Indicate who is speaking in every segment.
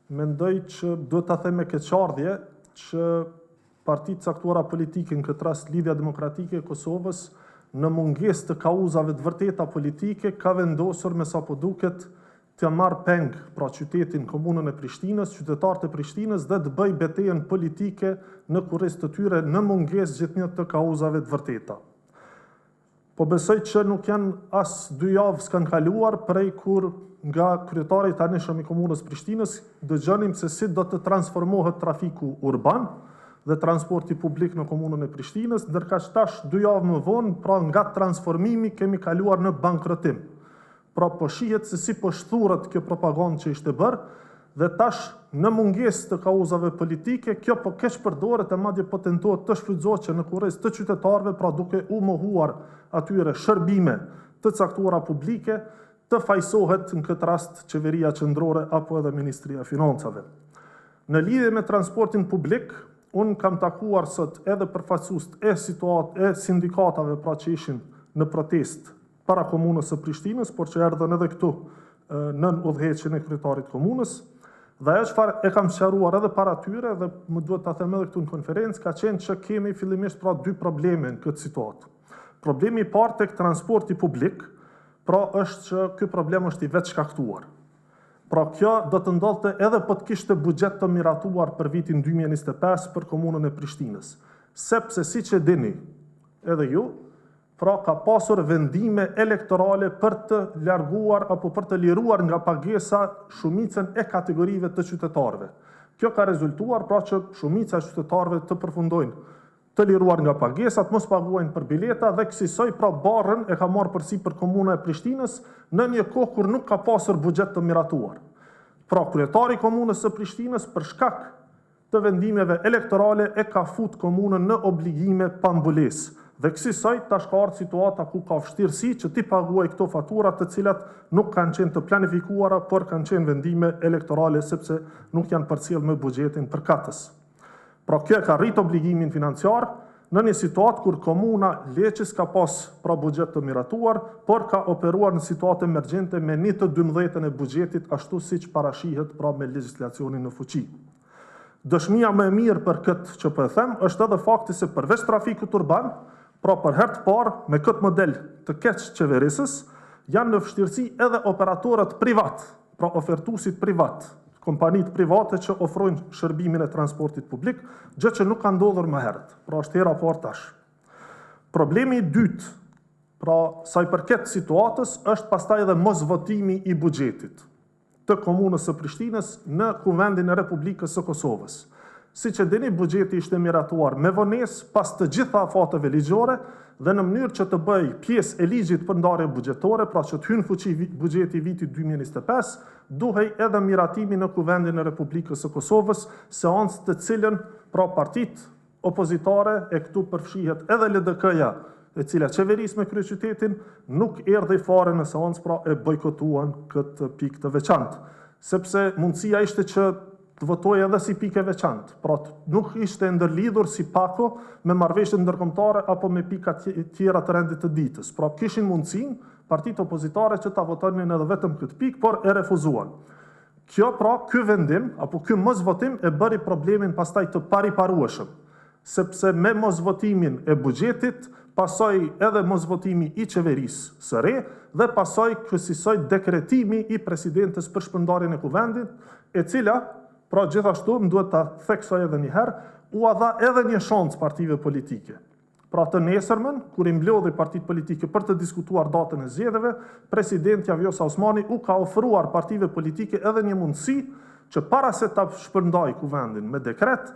Speaker 1: mendoj që duhet ta them me keqardhje që partitë caktuara politike, në këtë rast Lidhja Demokratike e Kosovës, në mungesë të kauzave të vërteta politike, ka vendosur me sa po duket të marrë peng pra qytetin, komunën e Prishtinës, qytetarët e Prishtinës dhe të bëj betejën politike në kurriz të tyre në mungesë gjithnjë të kauzave të vërteta. Po besoj që nuk janë as 2 javë s'kan kaluar prej kur nga kryetari i tanishëm i komunës Prishtinës dëgjonim se si do të transformohet trafiku urban dhe transporti publik në komunën e Prishtinës, ndërka që tash 2 javë më vonë, pra nga transformimi kemi kaluar në bankrotim. Pra po shihet se si po shthurret kjo propagandë që ishte bërë, dhe tash në mungesë të kauzave politike, kjo po keq përdoret e madje po tentohet të shfrytëzohet që në kurriz të qytetarëve, pra duke u mohuar atyre shërbime të caktuara publike, të fajsohet në këtë rast qeveria qendrore apo edhe Ministria e Financave. Në lidhje me transportin publik, unë kam takuar sot edhe përfaqësues e sindikatave pra që ishin në protest para komunës së Prishtinës, por që erdhën edhe këtu në udhëheqjen e kryetarit komunës, dhe ajo çfarë e kam sqaruar edhe para tyre dhe më duhet ta them edhe këtu në konferencë, ka qenë që kemi fillimisht pra 2 probleme në këtë situatë. Problemi i parë tek transporti publik, pra është që ky problem është i vetshkaktuar. Pra kjo do të ndodhte edhe po të kishte buxhet të miratuar për vitin 2025 për komunën e Prishtinës. Sepse siç e dini edhe ju, pra ka pasur vendime elektorale për të larguar apo për të liruar nga pagesa shumicën e kategorive të qytetarëve. Kjo ka rezultuar pra që shumica e qytetarëve të përfundojnë të liruar nga pagesat, mos paguajnë për bileta dhe kësaj pra barrën e ka marrë përsipër komuna e Prishtinës në një kohë kur nuk ka pasur buxhet të miratuar. Pra kryetari i komunës së Prishtinës për shkak të vendimeve elektorale e ka fut komunën në obligime pa mbulesë. Dhe kësaj tash ka ardhur situata ku ka vështirësi që ti paguaj këto fatura të cilat nuk kanë qenë të planifikuara, por kanë qenë vendime elektorale sepse nuk janë përcjellë me buxhetin përkatës. Pra kjo ka rrit obligimin financiar në një situatë kur komuna Leqës ka pas pra buxhet të miratuar, por ka operuar në situatë emergjente me 1/12 e buxhetit ashtu siç parashihet pra me legjislacionin në fuqi. Dëshmia më e mirë për këtë që po e them është edhe fakti se përveç trafikut urban, pra për herë të parë me këtë model të keq qeverisës janë në vështirësi edhe operatorët privat, pra ofertuesit privat, kompanitë private që ofrojnë shërbimin e transportit publik, gjë që nuk ka ndodhur më herët, pra është hera parë tash. Problemi i dytë, pra sa i përket situatës, është pastaj edhe mosvotimi i buxhetit të komunës së Prishtinës në Kuvendin e Republikës së Kosovës. Siç e dini, buxheti ishte miratuar me vonesë pas të gjitha afateve ligjore dhe në mënyrë që të bëj pjesë e ligjit për ndarje buxhetore, pra që të hynë fuqi buxheti vitit 2025, duhej edhe miratimi në Kuvendin e Republikës së Kosovës, seancë të cilën pra partitë opozitare e këtu përfshihet edhe LDK-ja, e cila qeverisë me kryeqytetin, nuk erdhi fare në seancë, pra e bojkotuan këtë pikë të veçantë, sepse mundësia ishte që të votojë edhe si pikë e veçantë, pra nuk ishte ndërlidhur si pako me marrëveshjet ndërkombëtare apo me pika tjera të rendit të ditës. Pra kishin mundësinë partitë opozitare që ta votonin edhe vetëm këtë pikë, por e refuzuan. Kjo pra, ky vendim apo ky mosvotim e bëri problemin pastaj të pariparueshëm, sepse me mosvotimin e buxhetit pasoi edhe mosvotimi i qeverisë së re dhe pasoi kësaj dekretimi i presidentes për shpërndarjen e kuvendit, e cila pra gjithashtu më duhet ta theksoj edhe një herë, u dha edhe një shans partive politike. Pra të nesërmen, kur i mblodhi partitë politike për të diskutuar datën e zgjedhjeve, presidenti Vjosa Osmani u ka ofruar partive politike edhe një mundësi që para se ta shpërndajë kuvendin me dekret,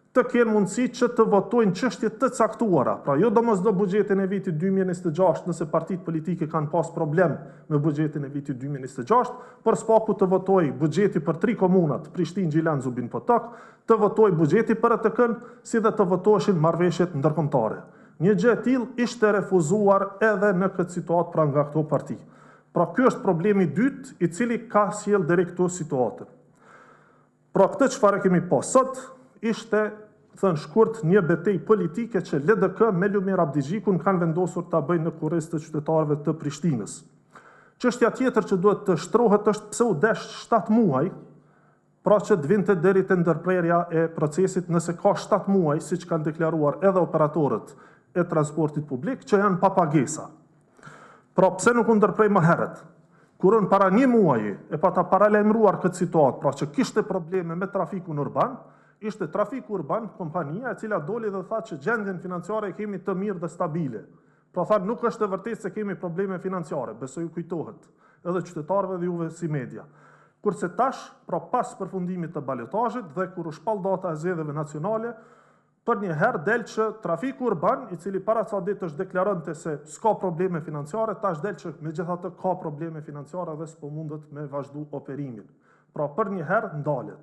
Speaker 1: të kenë mundësi që të votojnë çështje të caktuara. Pra jo domosdo buxhetin e vitit 2026 nëse partitë politike kanë pas problem me buxhetin e vitit 2026, por s'paku të votojë buxheti për 3 komunat, Prishtinë, Gjilan, Zubin, Potok, të votojë buxheti për ATK-n, si dhe të votoheshin marrëveshjet ndërkombëtare. Një gjë e tillë ishte refuzuar edhe në këtë situatë pra nga këto parti. Pra ky është problemi i dytë i cili ka sjell deri këtu situatën. Pra këtë çfarë kemi pas sot ishte, thënë shkurt, një betejë politike që LDK me Lumir Abdigjikun kanë vendosur ta bëjnë në kurriz të qytetarëve të Prishtinës. Çështja tjetër që duhet të shtrohet është pse u desh 7 muaj pra që të vinte deri te ndërprerja e procesit nëse ka 7 muaj, siç kanë deklaruar edhe operatorët e transportit publik, që janë pa pagesa. Pra pse nuk u ndërprej më herët? Kur para 1 muaji e pa ta paralajmëruar këtë situatë, pra që kishte probleme me trafikun urban, ishte trafiku urban, kompania e cila doli dhe tha që gjendjen financiare e kemi të mirë dhe stabile. Pra tha nuk është e vërtetë se kemi probleme financiare, besoj u kujtohet, edhe qytetarëve dhe juve si media. Kurse tash, pra pas përfundimit të balotazhit dhe kur u shpall data e zgjedhjeve nacionale, për një herë del që trafiku urban, i cili para ca ditësh deklarante se s'ka probleme financiare, tash del që megjithatë ka probleme financiare dhe s'po mundet me vazhdu operimin. Pra për një herë ndalet.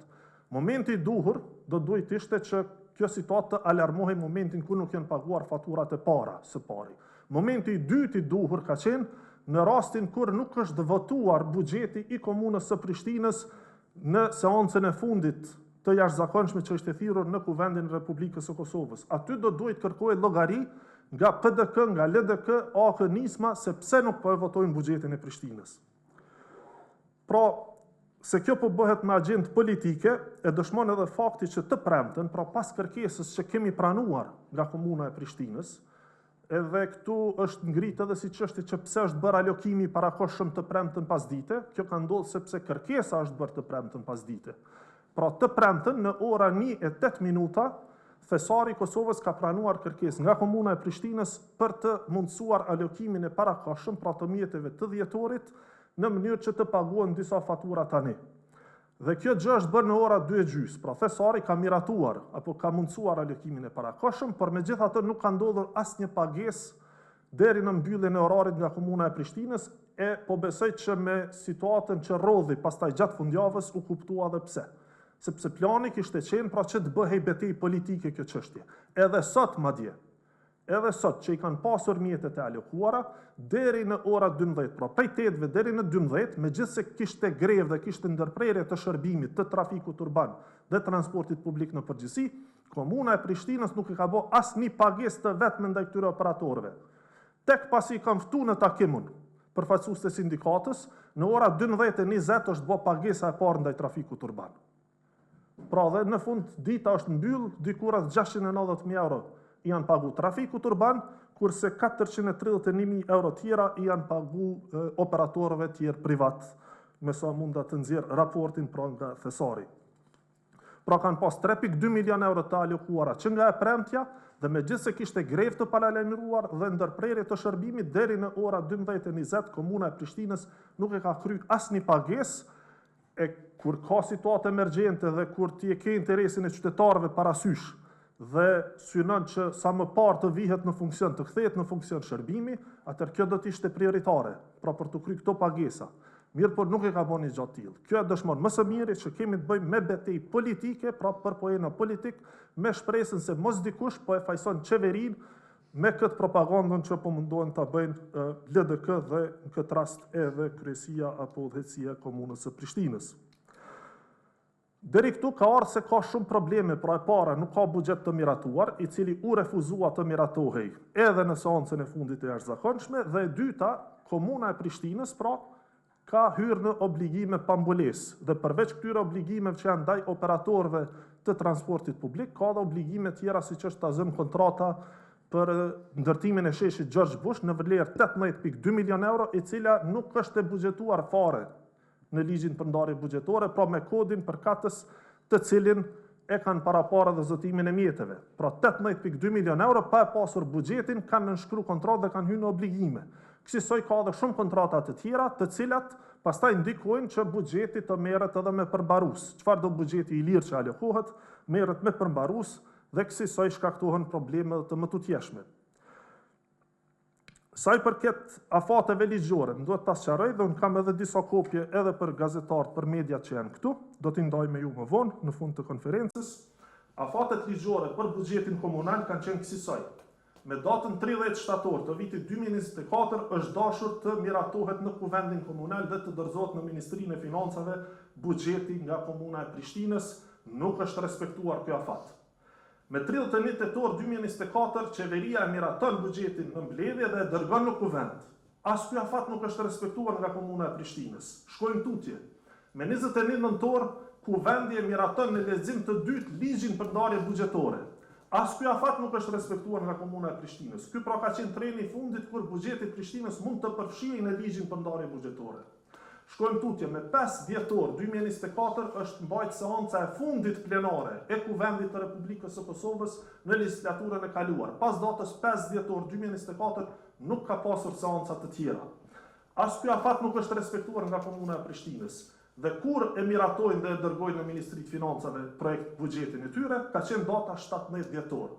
Speaker 1: Momenti i duhur do duhet ishte që kjo situatë të alarmohej momentin ku nuk janë paguar faturat e para së pari. Momenti i dytë i duhur ka qenë në rastin kur nuk është votuar buxheti i komunës së Prishtinës në seancën e fundit të jashtëzakonshme që është e thirrur në Kuvendin e Republikës së Kosovës. Aty do duhet kërkohet llogari nga PDK, nga LDK, AK, Nisma, se pse nuk po e votojnë buxhetin e Prishtinës. Pra, se kjo po bëhet me agjendë politike, e dëshmon edhe fakti që të premten, pra pas kërkesës që kemi pranuar nga komuna e Prishtinës, edhe këtu është ngritë edhe si çështje që pse është bërë alokimi parakohshëm të premten pasdite, kjo ka ndodhur sepse kërkesa është bërë të premten pasdite. Pra të premten në ora 1:08 Thesari i Kosovës ka pranuar kërkesë nga komuna e Prishtinës për të mundësuar alokimin e parakohshëm pra të mjeteve të dhjetorit në mënyrë që të paguhen disa fatura tani. Dhe kjo gjë është bërë në ora 2:30, pra Thesari ka miratuar apo ka mundësuar alokimin e parakohshëm, por megjithatë nuk ka ndodhur asnjë pagesë deri në mbylljen e orarit nga komuna e Prishtinës, e po besoj që me situatën që rrodhi pastaj gjatë fundjavës u kuptua edhe pse. Sepse plani kishte qenë pra që të bëhej betejë politike kjo çështje. Edhe sot madje, edhe sot që i kanë pasur mjetet e alokuara, deri në ora 12, pra prej 8 deri në 12, megjithse kishte grevë dhe kishte ndërprerje të shërbimit të trafikut urban dhe transportit publik në përgjithësi, komuna e Prishtinës nuk i ka bërë asnjë pagesë të vetme ndaj këtyre operatorëve. Tek pasi i kanë ftuar në takimin përfaqësues të sindikatës, në ora 12:20 është bërë pagesa e parë ndaj trafikut urban. Pra dhe në fund dita është mbyll, diku rreth 690.000 euro i janë pagu trafikut urban, kurse 431.000 euro tjera i janë pagu operatorëve tjerë privat, me sa mund të nxjerr raportin pra nga Thesari. Pra kanë pas 3.2 milion euro të alokuara që nga e premtja, dhe megjithse kishte grevë të paralajmëruar dhe ndërprerje të shërbimit deri në ora 12:20 komuna e Prishtinës nuk e ka kryer asnjë pagesë. E kur ka situatë emergjente dhe kur ti e ke interesin e qytetarëve parasysh dhe synon që sa më parë të vihet në funksion, të kthehet në funksion shërbimi, atëherë kjo do të ishte prioritare, pra për të kryer këto pagesa. Mirë, por nuk e ka bënë gjatë tillë. Kjo e dëshmon më së miri që kemi të bëjmë me betejë politike, pra për pojena politik, me shpresën se mos dikush po e fajson qeverinë me këtë propagandën që po mundohen ta bëjnë LDK dhe në këtë rast edhe kryesia apo udhëheqësia e komunës së Prishtinës. Deri këtu ka ardhur se ka shumë probleme, pra e para nuk ka buxhet të miratuar, i cili u refuzua të miratohej edhe në seancën e fundit të jashtëzakonshme, dhe e dyta, komuna e Prishtinës pra ka hyrë në obligime pambulesë, dhe përveç këtyre obligimeve që janë ndaj operatorëve të transportit publik, ka dhe obligime tjera siç është ta zënë kontrata për ndërtimin e sheshit George Bush në vlerë 18.2 milion euro, e cila nuk është e buxhetuar fare në ligjin për ndarje buxhetore, pra me kodin përkatës të cilin e kanë parapara dhe zotimin e mjeteve. Pra 18.2 milion euro pa e pasur buxhetin kanë nënshkru kontratë dhe kanë hyrë në obligime. Kësaj ka edhe shumë kontrata të tjera, të cilat pastaj ndikojnë që buxheti të merret edhe me përmbarues. Çfarë do buxheti i lirë që alokohet, merret me përmbarues dhe kësaj shkaktohen probleme të mëtutjeshme. Sa i përket afateve ligjore, më duhet ta sqaroj dhe unë kam edhe disa kopje edhe për gazetarët, për mediat që janë këtu, do t'i ndaj me ju më vonë në fund të konferencës. Afatet ligjore për buxhetin komunal kanë qenë kësaj. Me datën 30 shtator të vitit 2024 është dashur të miratohet në Kuvendin komunal dhe të dorëzohet në Ministrinë e Financave buxheti nga komuna e Prishtinës, nuk është respektuar kjo afat. Me 31 tetor 2024 qeveria e miraton buxhetin në mbledhje dhe e dërgon në Kuvend. As ky afat nuk është respektuar nga komuna e Prishtinës. Shkojmë tutje. Me 21 nëntor ku vendi e miraton në lexim të dytë ligjin për ndarje buxhetore. As ky afat nuk është respektuar nga komuna e Prishtinës. Ky pra ka qenë treni i fundit kur buxheti i Prishtinës mund të përfshihej në ligjin për ndarje buxhetore. Shkojmë tutje, me 5 dhjetor 2024 është mbajt seanca e fundit plenare e Kuvendit të Republikës së Kosovës në legjislaturën e kaluar. Pas datës 5 dhjetor 2024 nuk ka pasur seanca të tjera. As ky afat nuk është respektuar nga komuna e Prishtinës. Dhe kur e miratojnë dhe e dërgojnë në Ministri të Financave projekt buxhetin e tyre, ka qenë data 17 dhjetor.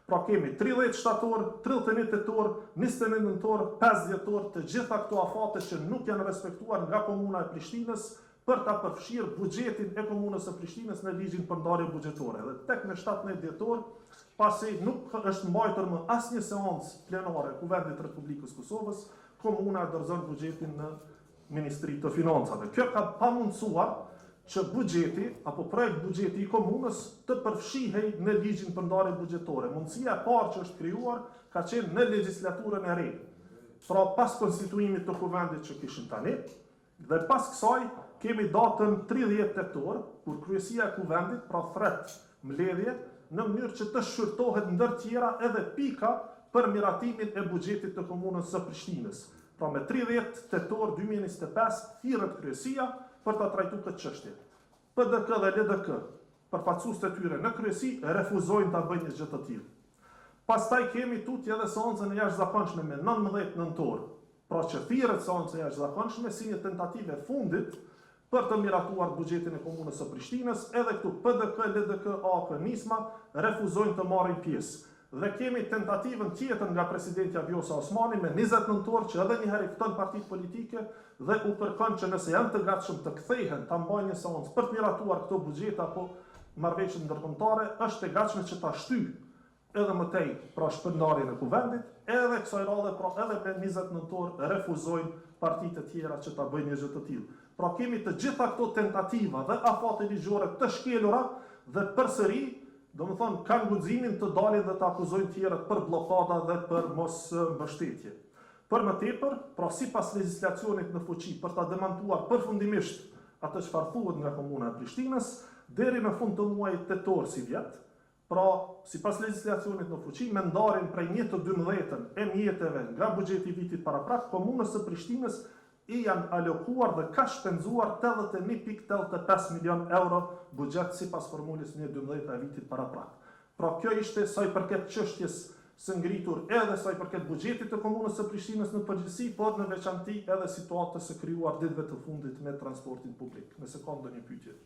Speaker 1: Pra kemi 30 shtator, 31 tetor, 21 nëntor, 5 dhjetor, të gjitha këto afate që nuk janë respektuar nga komuna e Prishtinës për ta përfshirë buxhetin e komunës së Prishtinës në ligjin për ndarje buxhetore. Dhe tek në 17 dhjetor, pasi nuk është mbajtur më asnjë seancë plenare e Kuvendit të Republikës Kosovës, komuna e dorëzon buxhetin në Ministri të Financave. Kjo ka pamundsuar që buxheti apo projekt buxheti i komunës të përfshihej në ligjin për ndarje buxhetore. Mundësia e parë që është krijuar ka qenë në legjislaturën e re. Pra pas konstituimit të Kuvendit që kishin tani, dhe pas kësaj kemi datën 30 tetor, kur kryesia e Kuvendit pra thret mbledhje në mënyrë që të shqyrtohet ndër tjera edhe pika për miratimin e buxhetit të komunës së Prishtinës. Pra me 30 tetor 2025 thirret kryesia për ta trajtuar këtë çështje. PDK dhe LDK, përfaqësuesit e tyre në kryesi, refuzojnë ta bëjnë një gjë të tillë. Pastaj kemi tutje edhe seancën e jashtëzakonshme me 19 nëntor, pra që thirret seanca e jashtëzakonshme si një tentativë e fundit për të miratuar buxhetin e komunës së Prishtinës, edhe këtu PDK, LDK, AK, Nisma refuzojnë të marrin pjesë. Dhe kemi tentativën tjetër nga presidentja Vjosa Osmani me 20 nëntor që edhe një herë i fton partitë politike dhe u kërkon që nëse janë të gatshëm të kthehen ta mbajnë një seancë për të miratuar këto buxhete apo marrëveshjet ndërkombëtare, është e gatshme që ta shtyjë edhe më tej pra shpërndarjen e Kuvendit, edhe kësaj radhe pra edhe me 20 nëntor refuzojnë partitë e tjera që ta bëjnë një gjë të tillë. Pra kemi të gjitha këto tentativa dhe afate ligjore të shkelura dhe përsëri domethënë kanë guximin të dalin dhe të akuzojnë tjerët për bllokada dhe për mos mbështetje. Për më tepër, pra sipas legjislacionit në fuqi për ta demantuar përfundimisht atë çfarë thuhet nga komuna e Prishtinës, deri në fund të muajit tetor si vjet, pra sipas legjislacionit në fuqi me ndarjen prej 1 të 12 e mjeteve nga buxheti i vitit paraprak, komunës së Prishtinës i janë alokuar dhe ka shpenzuar 81.85 milion euro buxhet sipas formulës 1.12 e vitit paraprak. Pra kjo ishte sa i përket çështjes së ngritur edhe sa i përket buxhetit të komunës së Prishtinës në përgjithësi, por në veçanti edhe situatës së krijuar ditëve të fundit me transportin publik. Nëse ka ndonjë pyetje.